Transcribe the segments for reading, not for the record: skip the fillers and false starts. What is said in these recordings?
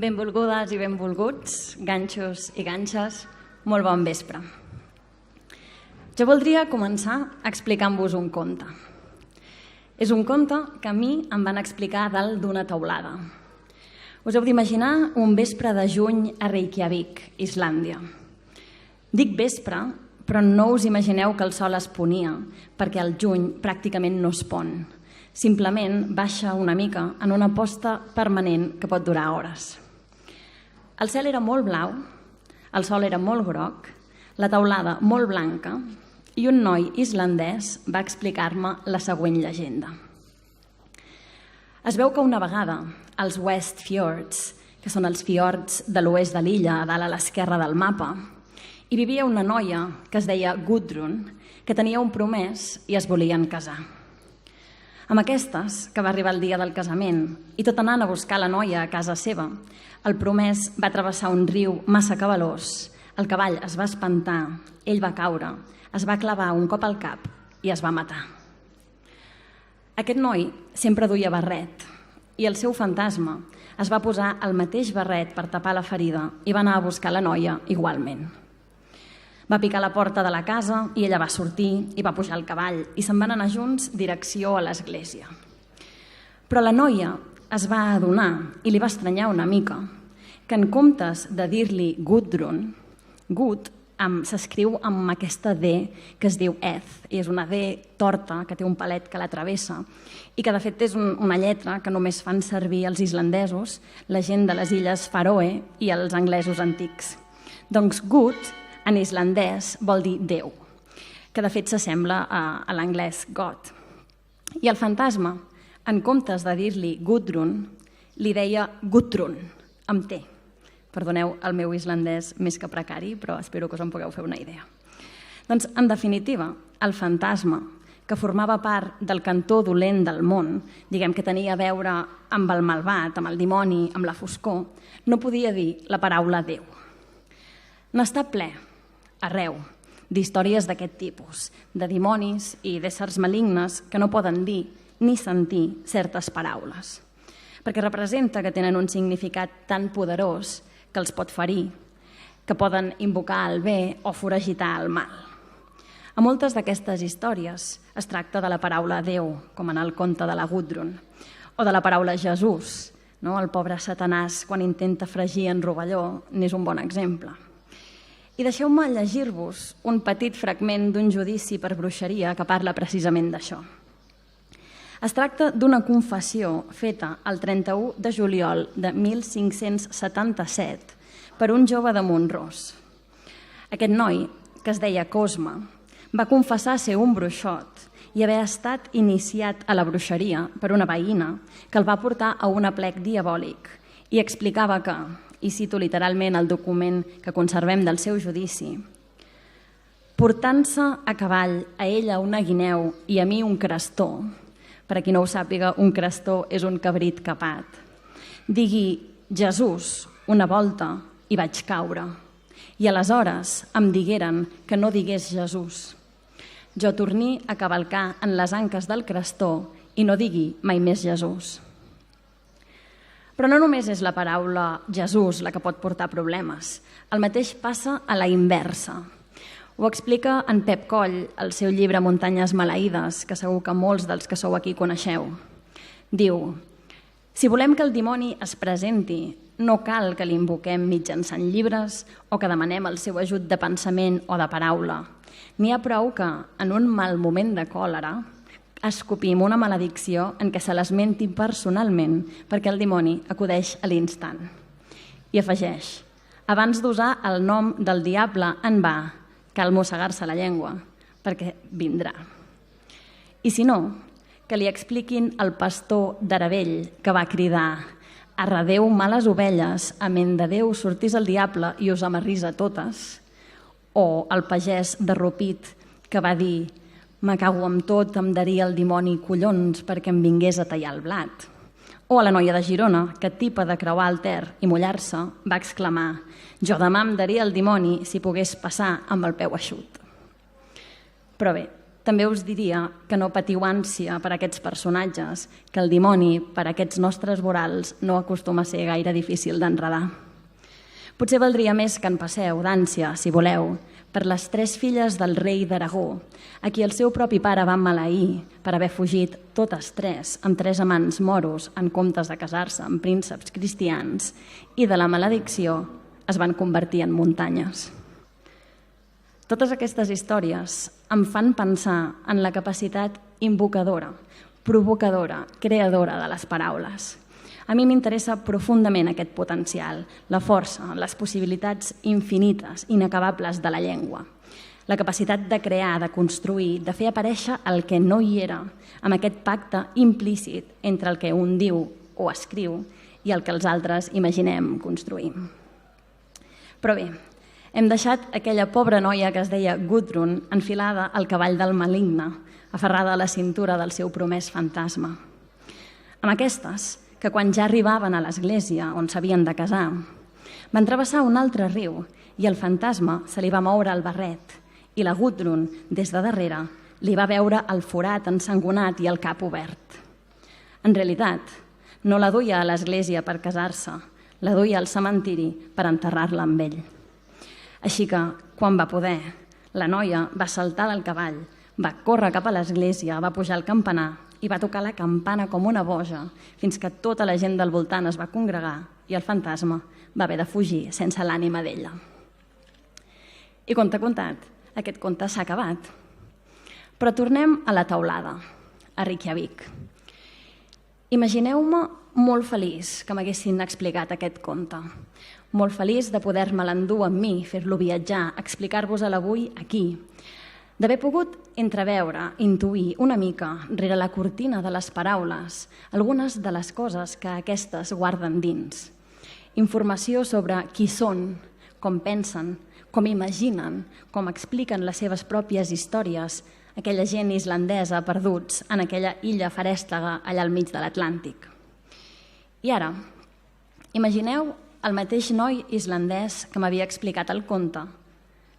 Benvolgudes i benvolguts, ganxos i ganxes, molt bon vespre. Jo voldria començar explicant-vos un conte. És un conte que a mi em van explicar dalt d'una teulada. Us heu d'imaginar un vespre de juny a Reykjavik, Islàndia. Dic vespre, però no us imagineu que el sol es ponia, perquè al juny pràcticament no es pon. Simplement baixa una mica en una posta permanent que pot durar hores. El cel era molt blau, el sol era molt groc, la teulada molt blanca i un noi islandès va explicar-me la següent llegenda. Es veu que una vegada, als West Fjords, que són els fiords de l'oest de l'illa, a dalt a l'esquerra del mapa, hi vivia una noia que es deia Gudrun, que tenia un promès i es volien casar. Amb aquestes, que va arribar el dia del casament, i tot anant a buscar la noia a casa seva, el promès va travessar un riu massa cabalós, el cavall es va espantar, ell va caure, es va clavar un cop al cap i es va matar. Aquest noi sempre duia barret i el seu fantasma es va posar el mateix barret per tapar la ferida i va anar a buscar la noia igualment. Va picar la porta de la casa i ella va sortir i va pujar al cavall i se'n van anar junts direcció a l'església. Però la noia es va adonar i li va estranyar una mica que en comptes de dir-li Gudrun, Gud s'escriu amb aquesta D que es diu Eth, i és una D torta que té un palet que la travessa i que de fet és una lletra que només fan servir els islandesos, la gent de les illes Faroe i els anglesos antics. Doncs Gud en islandès vol dir Déu, que de fet s'assembla a l'anglès God. I el fantasma, en comptes de dir-li Gudrun, li deia Gudrun, amb T. Perdoneu el meu islandès més que precari, però espero que us en pugueu fer una idea. Doncs, en definitiva, el fantasma, que formava part del cantó dolent del món, diguem que tenia a veure amb el malvat, amb el dimoni, amb la foscor, no podia dir la paraula Déu. N'està ple, arreu, d'històries d'aquest tipus, de dimonis i d'éssers malignes que no poden dir ni sentir certes paraules, perquè representa que tenen un significat tan poderós que els pot ferir, que poden invocar el bé o foragitar el mal. A moltes d'aquestes històries es tracta de la paraula Déu, com en el conte de la Gudrun, o de la paraula Jesús, no? El pobre Satanàs, quan intenta fregir en rovelló, n'és un bon exemple. I deixeu-me llegir-vos un petit fragment d'un judici per bruixeria que parla precisament d'això. Es tracta d'una confessió feta el 31 de juliol de 1577 per un jove de Mont-ros. Aquest noi, que es deia Cosme, va confessar ser un bruixot i haver estat iniciat a la bruixeria per una veïna que el va portar a un aplec diabòlic i explicava que, i cito literalment el document que conservem del seu judici, portant-se a cavall a ella una guineu i a mi un crestó. Per a qui no ho sàpiga, un crestó és un cabrit capat. Digui Jesús una volta i vaig caure. I aleshores em digueren que no digués Jesús. Jo torní a cavalcar en les anques del crestó i no digui mai més Jesús. Però no només és la paraula Jesús la que pot portar problemes. El mateix passa a la inversa. Ho explica en Pep Coll, al seu llibre Muntanyes maleïdes, que segur que molts dels que sou aquí coneixeu. Diu, si volem que el dimoni es presenti, no cal que l'invoquem mitjançant llibres o que demanem el seu ajut de pensament o de paraula. N'hi ha prou que, en un mal moment de còlera, escopim una maledicció en què se l'esmenti personalment perquè el dimoni acudeix a l'instant. I afegeix, abans d'usar el nom del diable en va, cal mossegar-se la llengua, perquè vindrà. I si no, que li expliquin al pastor d'Aravell que va cridar «Arredeu males ovelles, amén de Déu sortís el diable i us amarrís a totes», o al pagès de Rupit que va dir «Me cago amb tot, em daria el dimoni collons perquè em vingués a tallar el blat», o a la noia de Girona, que tipa de creuar el Ter i mullar-se, va exclamar «Jo demà em daria el dimoni si pogués passar amb el peu eixut». Però bé, també us diria que no patiu ànsia per aquests personatges, que el dimoni, per aquests nostres vorals, no acostuma a ser gaire difícil d'enredar. Potser valdria més que en passeu d'ànsia, si voleu, per les 3 filles del rei d'Aragó, a qui el seu propi pare va maleir per haver fugit totes 3 amb 3 amants moros en comptes de casar-se amb prínceps cristians i de la maledicció es van convertir en muntanyes. Totes aquestes històries em fan pensar en la capacitat invocadora, provocadora, creadora de les paraules. A mi m'interessa profundament aquest potencial, la força, les possibilitats infinites, inacabables de la llengua. La capacitat de crear, de construir, de fer aparèixer el que no hi era, amb aquest pacte implícit entre el que un diu o escriu i el que els altres imaginem construir. Però bé, hem deixat aquella pobra noia que es deia Gudrun enfilada al cavall del maligne, aferrada a la cintura del seu promès fantasma. Amb aquestes, que quan ja arribaven a l'església on s'havien de casar, van travessar un altre riu i el fantasma se li va moure el barret i la Gudrun, des de darrere, li va veure el forat ensangonat i el cap obert. En realitat, no la duia a l'església per casar-se, la duia al cementiri per enterrar-la amb ell. Així que, quan va poder, la noia va saltar del cavall, va córrer cap a l'església, va pujar al campanar i va tocar la campana com una boja fins que tota la gent del voltant es va congregar i el fantasma va haver de fugir sense l'ànima d'ella. I conte contat, aquest conte s'ha acabat. Però tornem a la taulada, a Reykjavik. Imagineu-me molt feliç que m'haguessin explicat aquest conte. Molt feliç de poder-me l'endur amb mi, fer-lo viatjar, explicar-vos-la avui aquí. D'haver pogut entreveure, intuir una mica, rere la cortina de les paraules, algunes de les coses que aquestes guarden dins. Informació sobre qui són, com pensen, com imaginen, com expliquen les seves pròpies històries, aquella gent islandesa perduts en aquella illa farèstega allà al mig de l'Atlàntic. I ara, imagineu el mateix noi islandès que m'havia explicat el conte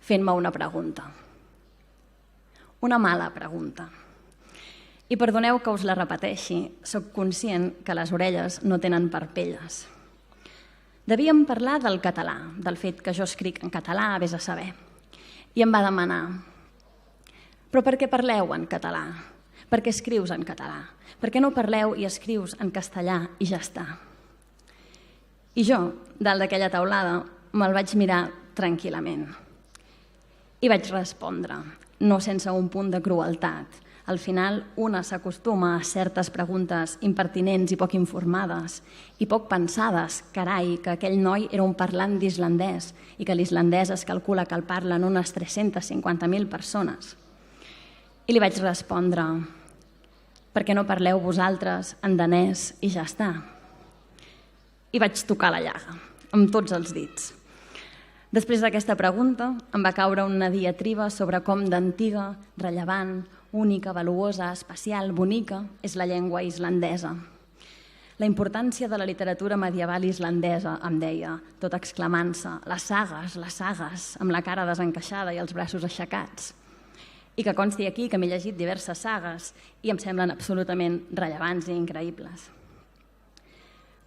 fent-me una pregunta. Una mala pregunta. I perdoneu que us la repeteixi, soc conscient que les orelles no tenen parpelles. Devíem parlar del català, del fet que jo escric en català, vés a saber. I em va demanar: però per què parleu en català? Per què escrius en català? Per què no parleu i escrius en castellà i ja està? I jo, dalt d'aquella taulada, me'l vaig mirar tranquil·lament. I vaig respondre, no sense un punt de crueltat. Al final, una s'acostuma a certes preguntes impertinents i poc informades i poc pensades. Carai, que aquell noi era un parlant d'islandès i que l'islandès es calcula que el parlen unes 350.000 persones. I li vaig respondre: per què no parleu vosaltres en danès i ja està? I vaig tocar la llaga, amb tots els dits. Després d'aquesta pregunta, em va caure una diatriba sobre com d'antiga, rellevant, única, valuosa, especial, bonica és la llengua islandesa. La importància de la literatura medieval islandesa, em deia, tot exclamant-se, les sagues, amb la cara desencaixada i els braços aixecats. I que consti aquí que m'he llegit diverses sagues i em semblen absolutament rellevants i increïbles.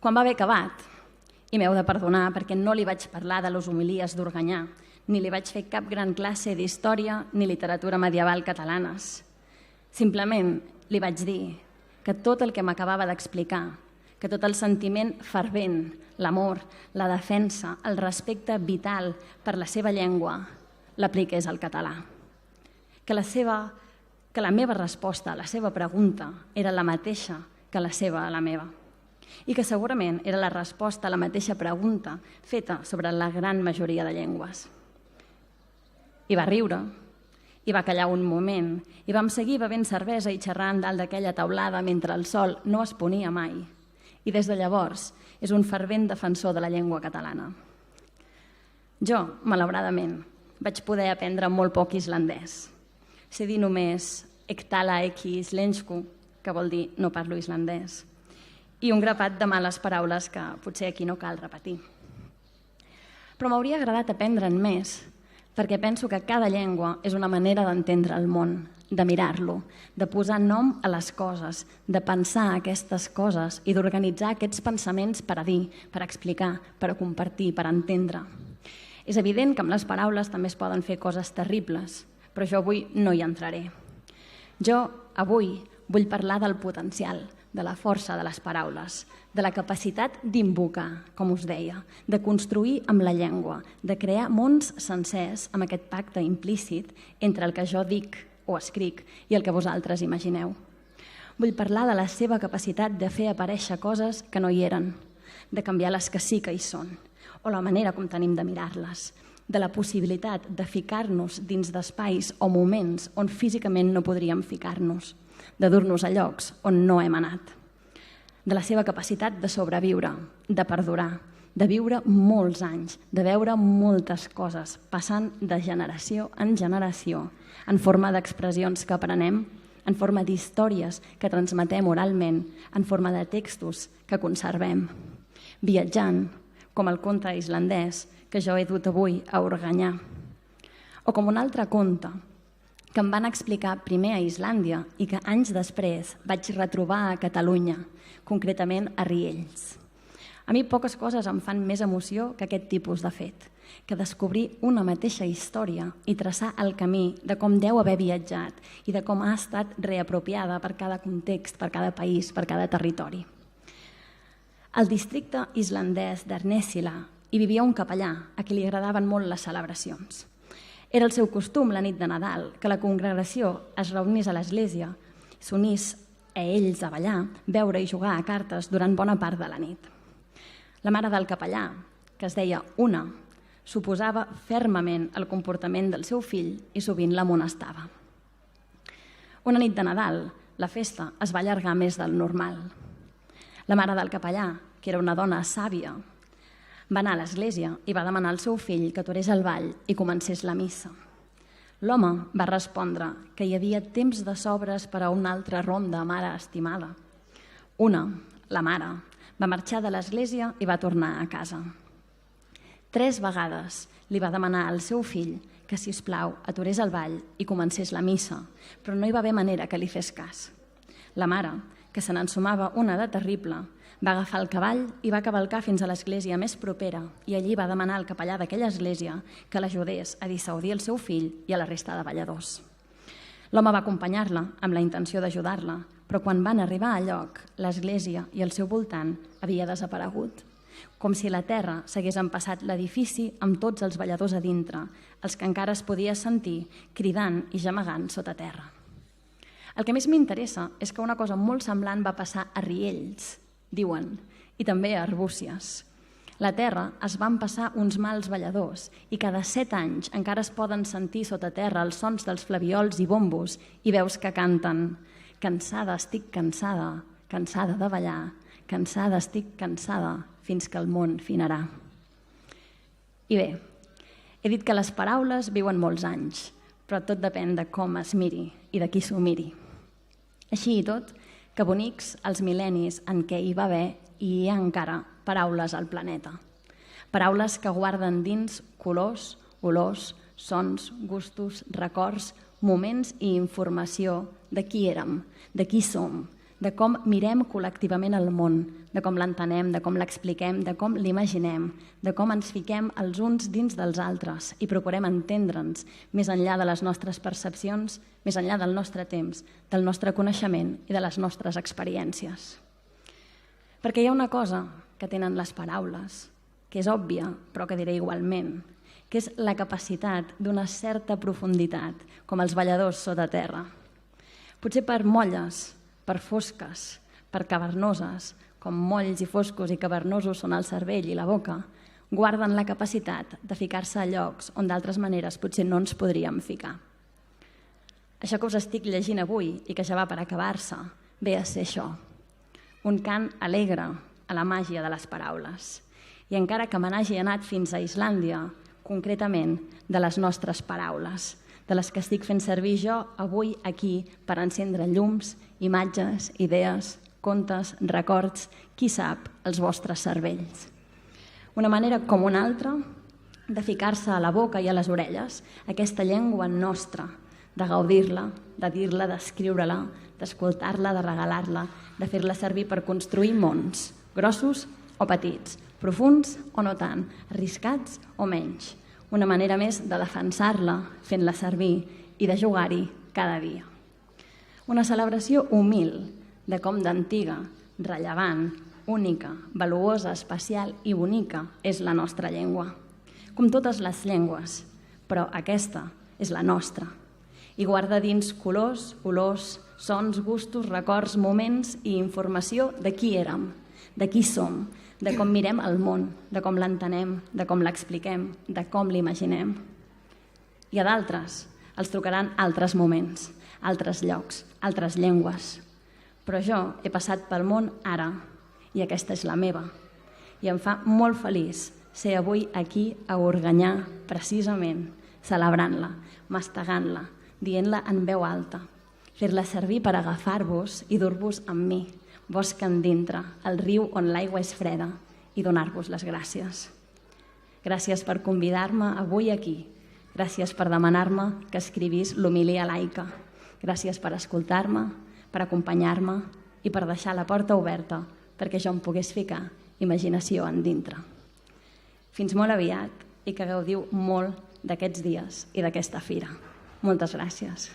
Quan va haver acabat, i m'heu de perdonar perquè no li vaig parlar de les homilies d'Organyà, ni li vaig fer cap gran classe d'història ni literatura medieval catalanes. Simplement li vaig dir que tot el que m'acabava d'explicar, que tot el sentiment fervent, l'amor, la defensa, el respecte vital per la seva llengua, l'apliqués al català. Que la meva resposta a la seva pregunta era la mateixa que la seva a la meva. I que segurament era la resposta a la mateixa pregunta feta sobre la gran majoria de llengües. I va riure, i va callar un moment, i vam seguir bevent cervesa i xerrant dalt d'aquella taulada mentre el sol no es ponia mai. I des de llavors és un fervent defensor de la llengua catalana. Jo, malauradament, vaig poder aprendre molt poc islandès. Sé dir només ektala eki islensku, que vol dir no parlo islandès, i un grapat de males paraules que potser aquí no cal repetir. Però m'hauria agradat aprendre'n més, perquè penso que cada llengua és una manera d'entendre el món, de mirar-lo, de posar nom a les coses, de pensar aquestes coses i d'organitzar aquests pensaments per a dir, per explicar, per a compartir, per a entendre. És evident que amb les paraules també es poden fer coses terribles, però jo avui no hi entraré. Jo avui vull parlar del potencial, de la força de les paraules, de la capacitat d'invocar, com us deia, de construir amb la llengua, de crear mons sencers amb aquest pacte implícit entre el que jo dic o escric i el que vosaltres imagineu. Vull parlar de la seva capacitat de fer aparèixer coses que no hi eren, de canviar les que sí que hi són, o la manera com tenim de mirar-les, de la possibilitat de ficar-nos dins d'espais o moments on físicament no podríem ficar-nos, de dur-nos a llocs on no hem anat, de la seva capacitat de sobreviure, de perdurar, de viure molts anys, de veure moltes coses, passant de generació en generació, en forma d'expressions que aprenem, en forma d'històries que transmetem oralment, en forma de textos que conservem, viatjant, com el conte islandès que jo he dut avui a Organyà, o com un altre conte que em van explicar primer a Islàndia i que anys després vaig retrobar a Catalunya, concretament a Riells. A mi poques coses em fan més emoció que aquest tipus de fet, que descobrir una mateixa història i traçar el camí de com deu haver viatjat i de com ha estat reapropiada per cada context, per cada país, per cada territori. Al districte islandès d'Ernésila hi vivia un capellà a qui li agradaven molt les celebracions. Era el seu costum la nit de Nadal que la congregació es reunís a l'església, s'unís a ells a ballar, beure i jugar a cartes durant bona part de la nit. La mare del capellà, que es deia Una, s'oposava fermament al comportament del seu fill i sovint l'amonestava. Una nit de Nadal, la festa es va allargar més del normal. La mare del capellà, que era una dona sàvia, va anar a l'església i va demanar al seu fill que aturés el ball i comencés la missa. L'home va respondre que hi havia temps de sobres per a una altra ronda, mare estimada. Una, la mare, va marxar de l'església i va tornar a casa. 3 vegades li va demanar al seu fill que, si us plau, aturés el ball i comencés la missa, però no hi va haver manera que li fes cas. La mare, que se n'ensumava una de terrible, va agafar el cavall i va cavalcar fins a l'església més propera i allí va demanar al capellà d'aquella església que l'ajudés a dissuadir el seu fill i a la resta de balladors. L'home va acompanyar-la amb la intenció d'ajudar-la, però quan van arribar al lloc, l'església i el seu voltant havia desaparegut, com si la terra s'hagués empassat l'edifici amb tots els balladors a dintre, els que encara es podia sentir cridant i gemegant sota terra. El que més m'interessa és que una cosa molt semblant va passar a Riells, diuen, i també a Arbúcies. La terra es va empassar uns mals balladors i cada 7 anys encara es poden sentir sota terra els sons dels flaviols i bombos i veus que canten «Cansada estic cansada, cansada de ballar, cansada estic cansada, fins que el món finarà». I bé, he dit que les paraules viuen molts anys, però tot depèn de com es miri i de qui s'ho miri. Així i tot, que bonics els mil·lennis en què hi va haver i hi ha encara paraules al planeta. Paraules que guarden dins colors, olors, sons, gustos, records, moments i informació de qui érem, de qui som, de com mirem col·lectivament el món, de com l'entenem, de com l'expliquem, de com l'imaginem, de com ens fiquem els uns dins dels altres i procurem entendre'ns més enllà de les nostres percepcions, més enllà del nostre temps, del nostre coneixement i de les nostres experiències. Perquè hi ha una cosa que tenen les paraules, que és òbvia, però que diré igualment, que és la capacitat d'una certa profunditat, com els balladors sota terra. Potser per molles, per fosques, per cavernoses, com molls i foscos i cavernosos són el cervell i la boca, guarden la capacitat de ficar-se a llocs on d'altres maneres potser no ens podríem ficar. Això que us estic llegint avui i que ja va per acabar-se, ve a ser això, un cant alegre a la màgia de les paraules. I encara que me n'hagi anat fins a Islàndia, concretament de les nostres paraules, de les que estic fent servir jo avui aquí per encendre llums, imatges, idees, contes, records, qui sap, els vostres cervells. Una manera com una altra de ficar-se a la boca i a les orelles aquesta llengua nostra, de gaudir-la, de dir-la, d'escriure-la, d'escoltar-la, de regalar-la, de fer-la servir per construir mons, grossos o petits, profuns o no tant, arriscats o menys. Una manera més de defensar-la, fent-la servir i de jugar-hi cada dia. Una celebració humil de com d'antiga, rellevant, única, valuosa, especial i bonica és la nostra llengua. Com totes les llengües, però aquesta és la nostra. I guarda dins colors, olors, sons, gustos, records, moments i informació de qui érem, de qui som, de com mirem el món, de com l'entenem, de com l'expliquem, de com l'imaginem. I a d'altres els trucaran altres moments, altres llocs, altres llengües. Però jo he passat pel món ara, i aquesta és la meva. I em fa molt feliç ser avui aquí a Organyà, precisament, celebrant-la, mastegant-la, dient-la en veu alta, fer-la servir per agafar-vos i dur-vos amb mi, bosc endintre, el riu on l'aigua és freda, i donar-vos les gràcies. Gràcies per convidar-me avui aquí. Gràcies per demanar-me que escrivís l'homilia laica. Gràcies per escoltar-me, per acompanyar-me i per deixar la porta oberta perquè jo em pogués ficar imaginació endintre. Fins molt aviat i que gaudiu molt d'aquests dies i d'aquesta fira. Moltes gràcies.